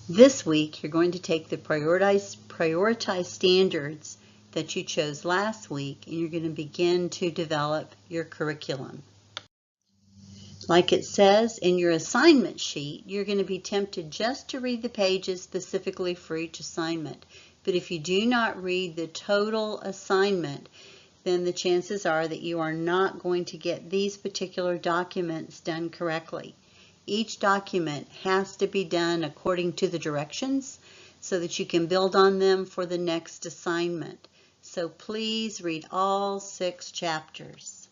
This week, you're going to take the prioritized standards that you chose last week, and you're going to begin to develop your curriculum. Like it says in your assignment sheet, you're going to be tempted just to read the pages specifically for each assignment. But if you do not read the total assignment, then the chances are that you are not going to get these particular documents done correctly. Each document has to be done according to the directions so that you can build on them for the next assignment. So please read all 6 chapters.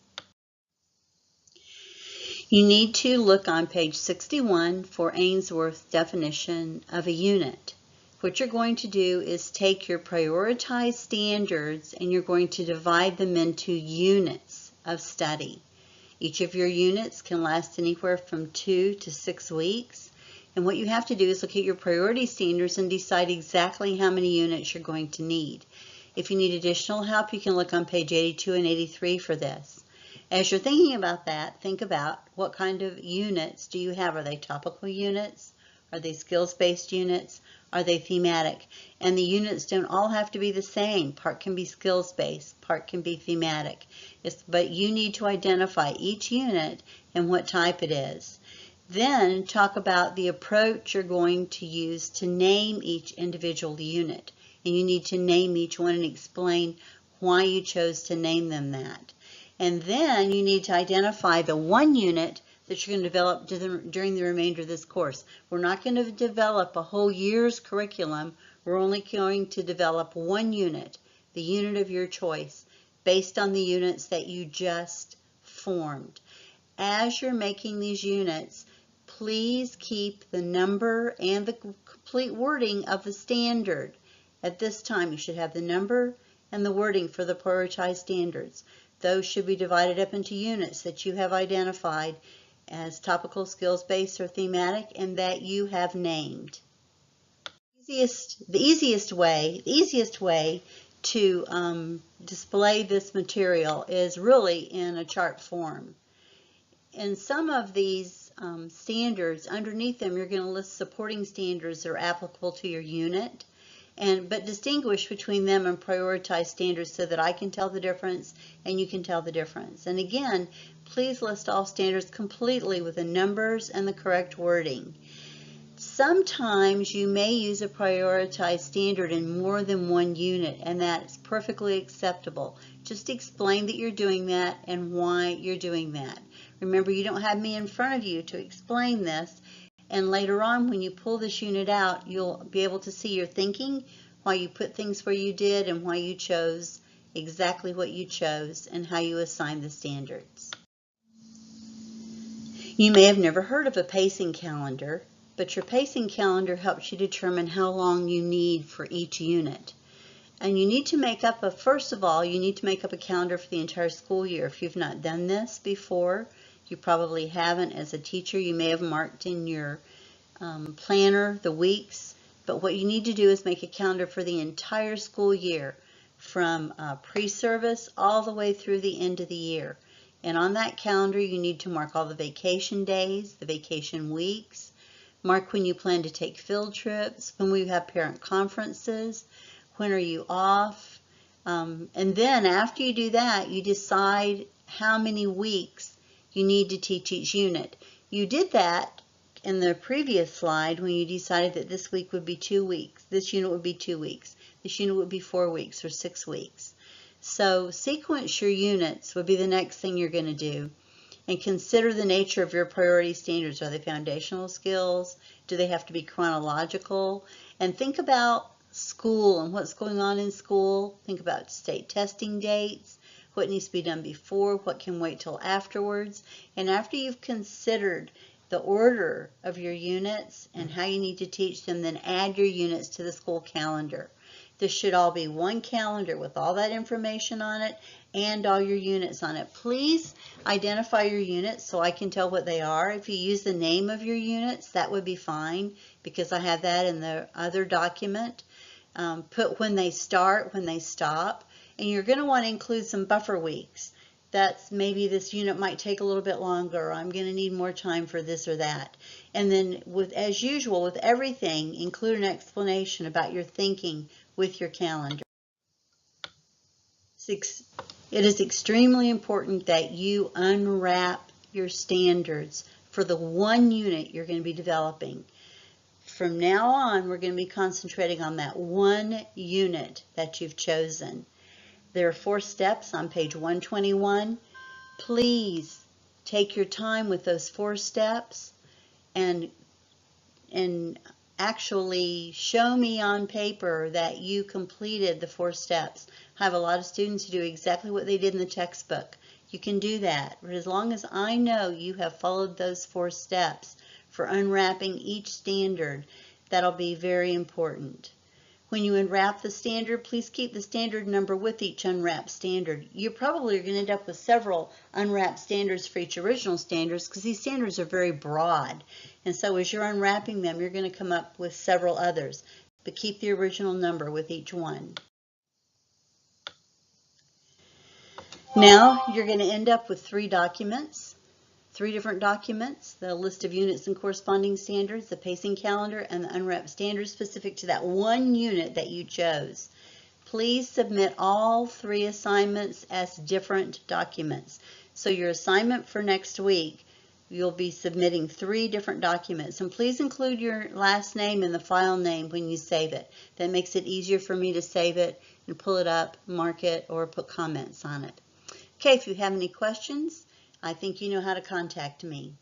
You need to look on page 61 for Ainsworth's definition of a unit. What you're going to do is take your prioritized standards and you're going to divide them into units of study. Each of your units can last anywhere from 2 to 6 weeks. And what you have to do is look at your priority standards and decide exactly how many units you're going to need. If you need additional help, you can look on page 82 and 83 for this. As you're thinking about that, think about what kind of units do you have? Are they topical units? Are they skills-based units? Are they thematic? And the units don't all have to be the same. Part can be skills-based, part can be thematic. But you need to identify each unit and what type it is. Then talk about the approach you're going to use to name each individual unit. And you need to name each one and explain why you chose to name them that. And then you need to identify the one unit that you're going to develop during the remainder of this course. We're not going to develop a whole year's curriculum. We're only going to develop one unit, the unit of your choice, based on the units that you just formed. As you're making these units, please keep the number and the complete wording of the standard. At this time, you should have the number and the wording for the prioritized standards. Those should be divided up into units that you have identified as topical, skills-based, or thematic, and that you have named. The easiest way to display this material is really in a chart form. In some of these standards, underneath them, you're going to list supporting standards that are applicable to your unit. But distinguish between them and prioritize standards so that I can tell the difference and you can tell the difference. And again, please list all standards completely with the numbers and the correct wording. Sometimes you may use a prioritized standard in more than one unit, and that's perfectly acceptable. Just explain that you're doing that and why you're doing that. Remember, you don't have me in front of you to explain this. And later on, when you pull this unit out, you'll be able to see your thinking, why you put things where you did, and why you chose exactly what you chose, and how you assign the standards. You may have never heard of a pacing calendar, but your pacing calendar helps you determine how long you need for each unit. And you need to make up first of all, you need to make up a calendar for the entire school year. If you've not done this before, you probably haven't. As a teacher, you may have marked in your planner the weeks, but what you need to do is make a calendar for the entire school year from pre-service all the way through the end of the year. And on that calendar, you need to mark all the vacation days, the vacation weeks, mark when you plan to take field trips, when we have parent conferences, when are you off, and then after you do that, you decide how many weeks you need to teach each unit. You did that in the previous slide when you decided that this week would be 2 weeks, this unit would be 2 weeks, this unit would be 4 weeks or 6 weeks. So sequence your units would be the next thing you're going to do. And consider the nature of your priority standards. Are they foundational skills? Do they have to be chronological? And think about school and what's going on in school. Think about state testing dates, what needs to be done before, what can wait till afterwards. And after you've considered the order of your units and how you need to teach them, then add your units to the school calendar. This should all be one calendar with all that information on it and all your units on it. Please identify your units so I can tell what they are. If you use the name of your units, that would be fine because I have that in the other document. Put when they start, when they stop, and you're going to want to include some buffer weeks. that's maybe this unit might take a little bit longer, or I'm going to need more time for this or that. And then, as usual, with everything, include an explanation about your thinking with your calendar. It is extremely important that you unwrap your standards for the one unit you're going to be developing. From now on, we're going to be concentrating on that one unit that you've chosen. There are 4 steps on page 121. Please take your time with those 4 steps and actually show me on paper that you completed the 4 steps. I have a lot of students who do exactly what they did in the textbook. You can do that, but as long as I know you have followed those 4 steps for unwrapping each standard, that'll be very important. When you unwrap the standard, please keep the standard number with each unwrapped standard. You probably are going to end up with several unwrapped standards for each original standards because these standards are very broad. And so as you're unwrapping them, you're going to come up with several others. But keep the original number with each one. Now you're going to end up with 3 documents. 3 different documents: the list of units and corresponding standards, the pacing calendar, and the unwrapped standards specific to that one unit that you chose. Please submit all 3 assignments as different documents. So your assignment for next week, you'll be submitting 3 different documents. And please include your last name in the file name when you save it. That makes it easier for me to save it and pull it up, mark it, or put comments on it. Okay, if you have any questions, I think you know how to contact me.